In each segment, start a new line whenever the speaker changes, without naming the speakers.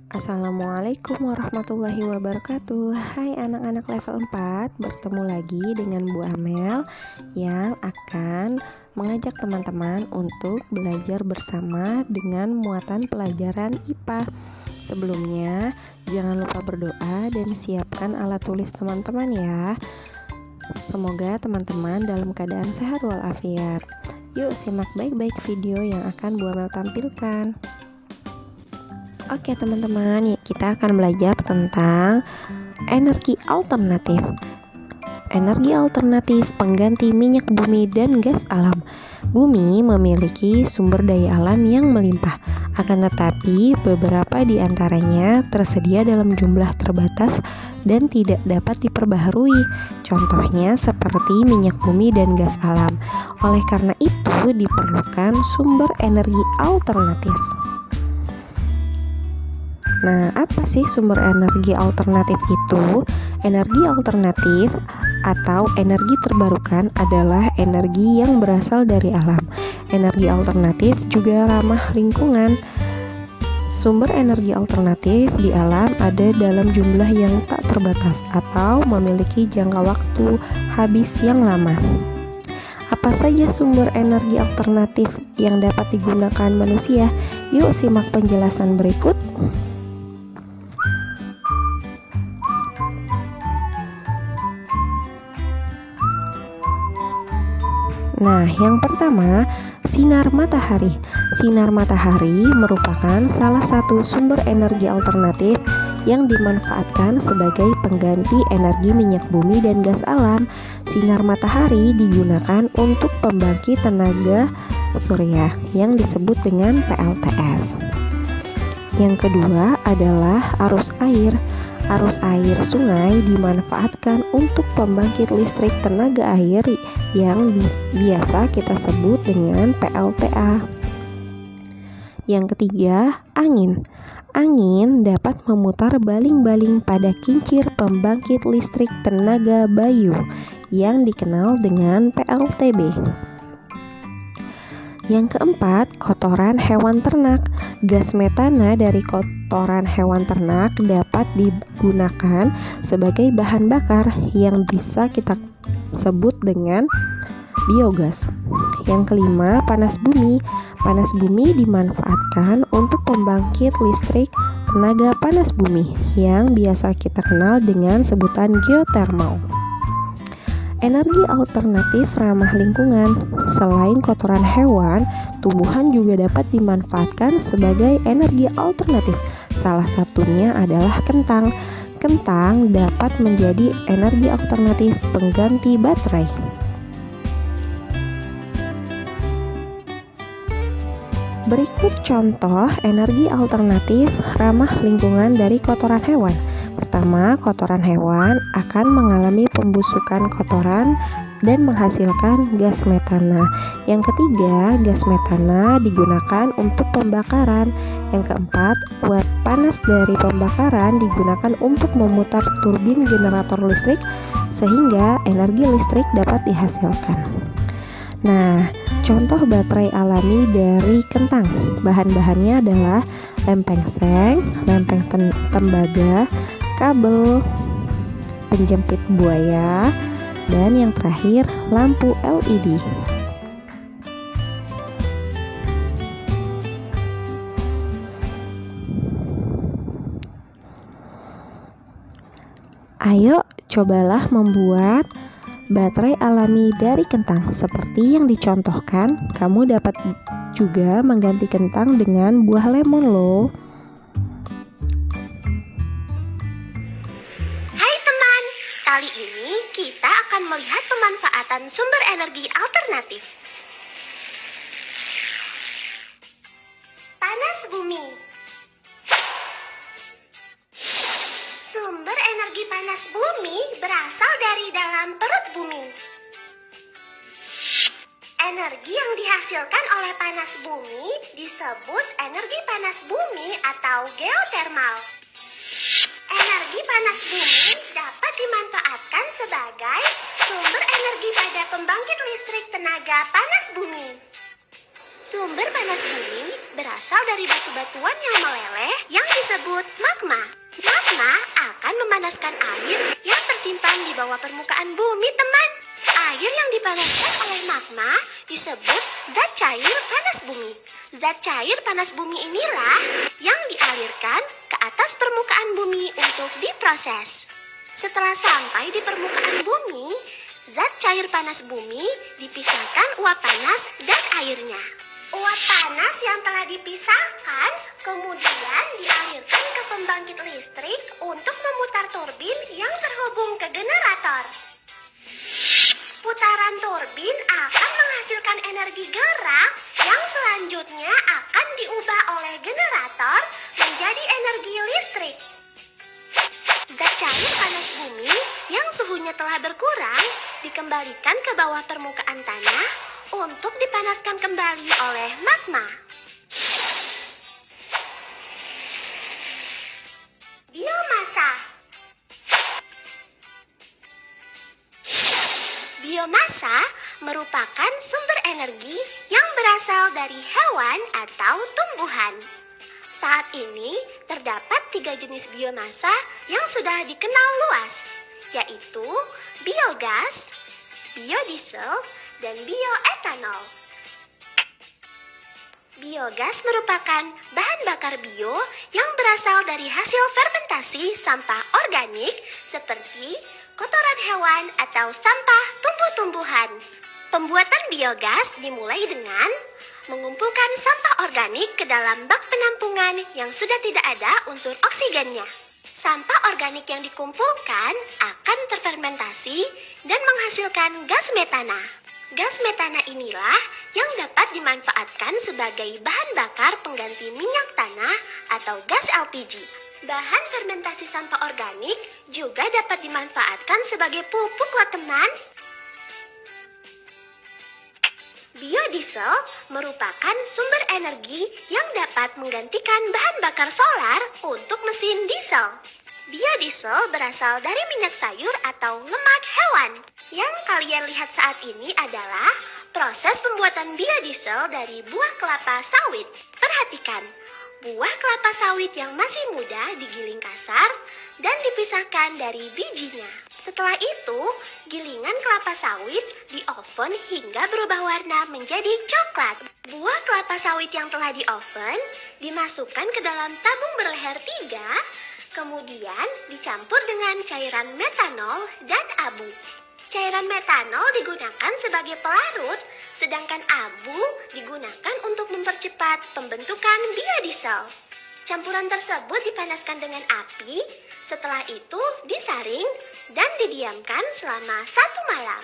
Assalamualaikum warahmatullahi wabarakatuh. Hai anak-anak level 4, bertemu lagi dengan Bu Amel yang akan mengajak teman-teman untuk belajar bersama dengan muatan pelajaran IPA. Sebelumnya, jangan lupa berdoa dan siapkan alat tulis teman-teman ya. Semoga teman-teman dalam keadaan sehat walafiat. Yuk simak baik-baik video yang akan Bu Amel tampilkan. Oke teman-teman, kita akan belajar tentang energi alternatif. Energi alternatif pengganti minyak bumi dan gas alam. Bumi memiliki sumber daya alam yang melimpah, akan tetapi beberapa di antaranya tersedia dalam jumlah terbatas dan tidak dapat diperbaharui. Contohnya seperti minyak bumi dan gas alam. Oleh karena itu diperlukan sumber energi alternatif. Nah, apa sih sumber energi alternatif itu? Energi alternatif atau energi terbarukan adalah energi yang berasal dari alam. Energi alternatif juga ramah lingkungan. Sumber energi alternatif di alam ada dalam jumlah yang tak terbatas atau memiliki jangka waktu habis yang lama. Apa saja sumber energi alternatif yang dapat digunakan manusia? Yuk simak penjelasan berikut. Nah, yang pertama, sinar matahari. Sinar matahari merupakan salah satu sumber energi alternatif yang dimanfaatkan sebagai pengganti energi minyak bumi dan gas alam. Sinar matahari digunakan untuk pembangkit tenaga surya yang disebut dengan PLTS. Yang kedua adalah arus air. Arus air sungai dimanfaatkan untuk pembangkit listrik tenaga air yang biasa kita sebut dengan PLTA. Yang ketiga, angin. Angin dapat memutar baling-baling pada kincir pembangkit listrik tenaga bayu yang dikenal dengan PLTB. Yang keempat, kotoran hewan ternak. Gas metana dari kotoran hewan ternak dapat digunakan sebagai bahan bakar yang bisa kita sebut dengan biogas. Yang kelima, panas bumi. Panas bumi dimanfaatkan untuk pembangkit listrik tenaga panas bumi yang biasa kita kenal dengan sebutan geothermal. Energi alternatif ramah lingkungan. Selain kotoran hewan, tumbuhan juga dapat dimanfaatkan sebagai energi alternatif. Salah satunya adalah kentang. Kentang dapat menjadi energi alternatif pengganti baterai. Berikut contoh energi alternatif ramah lingkungan dari kotoran hewan. Pertama, kotoran hewan akan mengalami pembusukan kotoran dan menghasilkan gas metana. Yang ketiga, gas metana digunakan untuk pembakaran. Yang keempat, uap panas dari pembakaran digunakan untuk memutar turbin generator listrik sehingga energi listrik dapat dihasilkan. Nah, contoh baterai alami dari kentang. Bahan-bahannya adalah lempeng seng, lempeng tembaga, kabel, penjepit buaya, dan yang terakhir lampu LED. Ayo cobalah membuat baterai alami dari kentang seperti yang dicontohkan. Kamu dapat juga mengganti kentang dengan buah lemon loh.
Kali ini kita akan melihat pemanfaatan sumber energi alternatif. Panas bumi. Sumber energi panas bumi berasal dari dalam perut bumi. Energi yang dihasilkan oleh panas bumi disebut energi panas bumi atau geothermal. Energi panas bumi dapat dimanfaatkan sebagai sumber energi pada pembangkit listrik tenaga panas bumi. Sumber panas bumi berasal dari batu-batuan yang meleleh yang disebut disebut magma. Magma akan memanaskan air yang tersimpan di bawah permukaan bumi, teman. Air yang dipanaskan oleh magma disebut zat cair panas bumi. Zat cair panas bumi inilah yang dialirkan ke atas permukaan bumi untuk diproses. Setelah sampai di permukaan bumi, zat cair panas bumi dipisahkan uap panas dan airnya. Uap panas yang telah dipisahkan kemudian dialirkan ke pembangkit listrik untuk memutar turbin yang terhubung ke generator. Putaran turbin akan menghasilkan energi gerak yang selanjutnya akan diubah oleh generator menjadi energi listrik. Zat cair panas bumi yang suhunya telah berkurang dikembalikan ke bawah permukaan tanah untuk dipanaskan kembali oleh magma. Biomasa. Biomasa merupakan sumber energi yang berasal dari hewan atau tumbuhan. Saat ini terdapat 3 jenis biomasa yang sudah dikenal luas, yaitu biogas, biodiesel, dan bioetanol. Biogas merupakan bahan bakar bio yang berasal dari hasil fermentasi sampah organik seperti kotoran hewan atau sampah tumbuh-tumbuhan. Pembuatan biogas dimulai dengan mengumpulkan sampah organik ke dalam bak penampungan yang sudah tidak ada unsur oksigennya. Sampah organik yang dikumpulkan akan terfermentasi dan menghasilkan gas metana. Gas metana inilah yang dapat dimanfaatkan sebagai bahan bakar pengganti minyak tanah atau gas LPG. Bahan fermentasi sampah organik juga dapat dimanfaatkan sebagai pupuk loh, teman. Biodiesel merupakan sumber energi yang dapat menggantikan bahan bakar solar untuk mesin diesel. Biodiesel berasal dari minyak sayur atau lemak hewan. Yang kalian lihat saat ini adalah proses pembuatan biodiesel dari buah kelapa sawit. Perhatikan, buah kelapa sawit yang masih muda digiling kasar dan dipisahkan dari bijinya. Setelah itu, gilingan kelapa sawit di oven hingga berubah warna menjadi coklat. Buah kelapa sawit yang telah di oven dimasukkan ke dalam tabung berleher 3, kemudian dicampur dengan cairan metanol dan abu. Cairan metanol digunakan sebagai pelarut, sedangkan abu digunakan untuk mempercepat pembentukan biodiesel. Campuran tersebut dipanaskan dengan api, setelah itu disaring dan didiamkan selama 1 malam.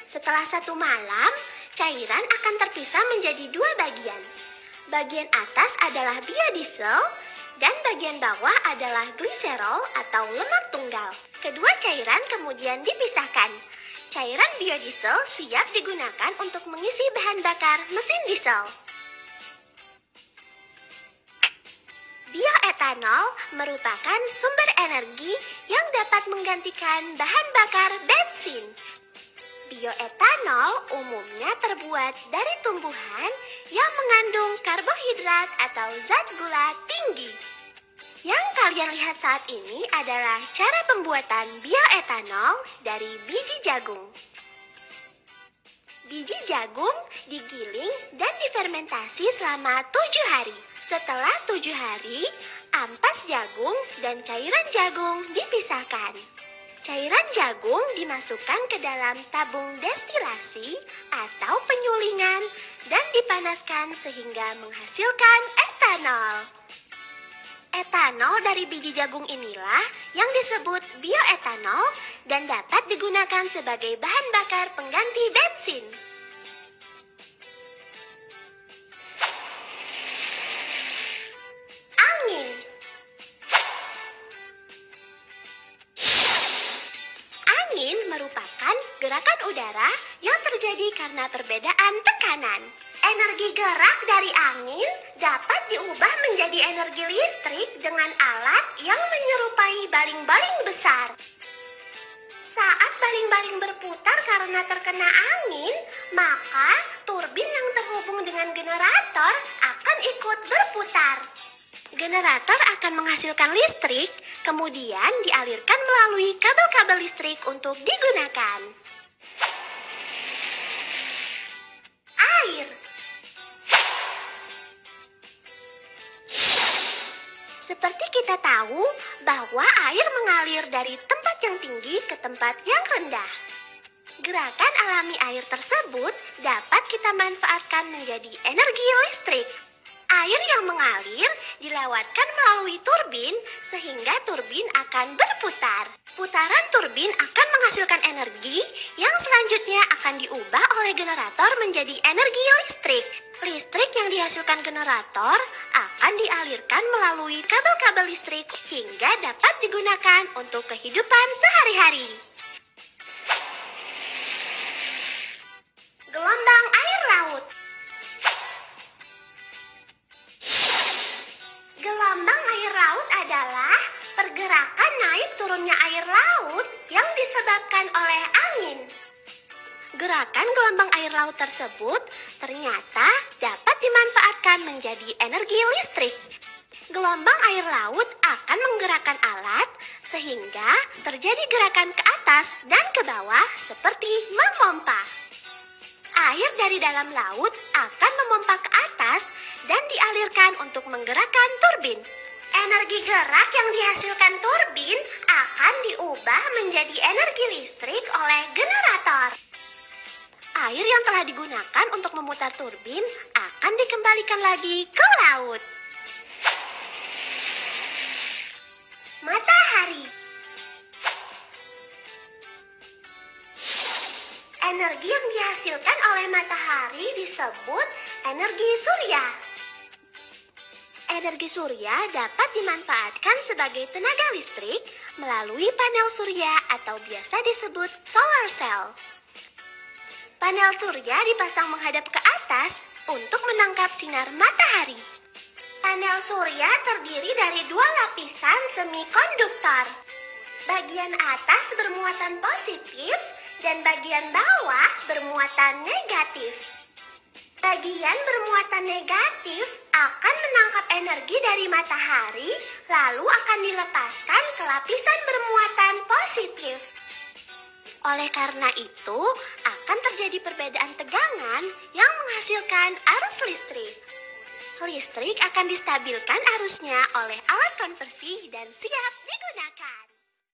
Setelah 1 malam, cairan akan terpisah menjadi 2 bagian. Bagian atas adalah biodiesel dan bagian bawah adalah gliserol atau lemak tunggal. Kedua cairan kemudian dipisahkan. Cairan biodiesel siap digunakan untuk mengisi bahan bakar mesin diesel. Bioetanol merupakan sumber energi yang dapat menggantikan bahan bakar bensin. Bioetanol umumnya terbuat dari tumbuhan yang mengandung karbohidrat atau zat gula tinggi. Yang kalian lihat saat ini adalah cara pembuatan bioetanol dari biji jagung. Biji jagung digiling dan difermentasi selama 7 hari. Setelah 7 hari, ampas jagung dan cairan jagung dipisahkan. Cairan jagung dimasukkan ke dalam tabung destilasi atau penyulingan dan dipanaskan sehingga menghasilkan etanol. Etanol dari biji jagung inilah yang disebut bioetanol dan dapat digunakan sebagai bahan bakar pengganti bensin. Angin. Angin merupakan gerakan udara yang terjadi karena perbedaan tekanan. Energi gerak dari angin dapat diubah menjadi energi listrik dengan alat yang menyerupai baling-baling besar. Saat baling-baling berputar karena terkena angin, maka turbin yang terhubung dengan generator akan ikut berputar. Generator akan menghasilkan listrik, kemudian dialirkan melalui kabel-kabel listrik untuk digunakan. Air. Seperti kita tahu bahwa air mengalir dari tempat yang tinggi ke tempat yang rendah. Gerakan alami air tersebut dapat kita manfaatkan menjadi energi listrik. Air yang mengalir dilewatkan melalui turbin sehingga turbin akan berputar. Putaran turbin akan menghasilkan energi yang selanjutnya akan diubah oleh generator menjadi energi listrik. Listrik yang dihasilkan generator akan dialirkan melalui kabel-kabel listrik hingga dapat digunakan untuk kehidupan sehari-hari. Gelombang air laut. Gelombang air laut adalah pergerakan naik turunnya air laut yang disebabkan oleh angin. Gerakan gelombang air laut tersebut ternyata dapat dimanfaatkan menjadi energi listrik. Gelombang air laut akan menggerakkan alat sehingga terjadi gerakan ke atas dan ke bawah seperti memompa. Air dari dalam laut akan memompa ke atas dan dialirkan untuk menggerakkan turbin. Energi gerak yang dihasilkan turbin akan diubah menjadi energi listrik oleh generator. Air yang telah digunakan untuk memutar turbin akan dikembalikan lagi ke laut. Matahari. Energi yang dihasilkan oleh matahari disebut energi surya. Energi surya dapat dimanfaatkan sebagai tenaga listrik melalui panel surya atau biasa disebut solar cell. Panel surya dipasang menghadap ke atas untuk menangkap sinar matahari. Panel surya terdiri dari 2 lapisan semikonduktor. Bagian atas bermuatan positif dan bagian bawah bermuatan negatif. Bagian bermuatan negatif akan menangkap energi dari matahari lalu akan dilepaskan ke lapisan bermuatan positif. Oleh karena itu, akan terjadi perbedaan tegangan yang menghasilkan arus listrik. Listrik akan distabilkan arusnya oleh alat konversi dan siap digunakan.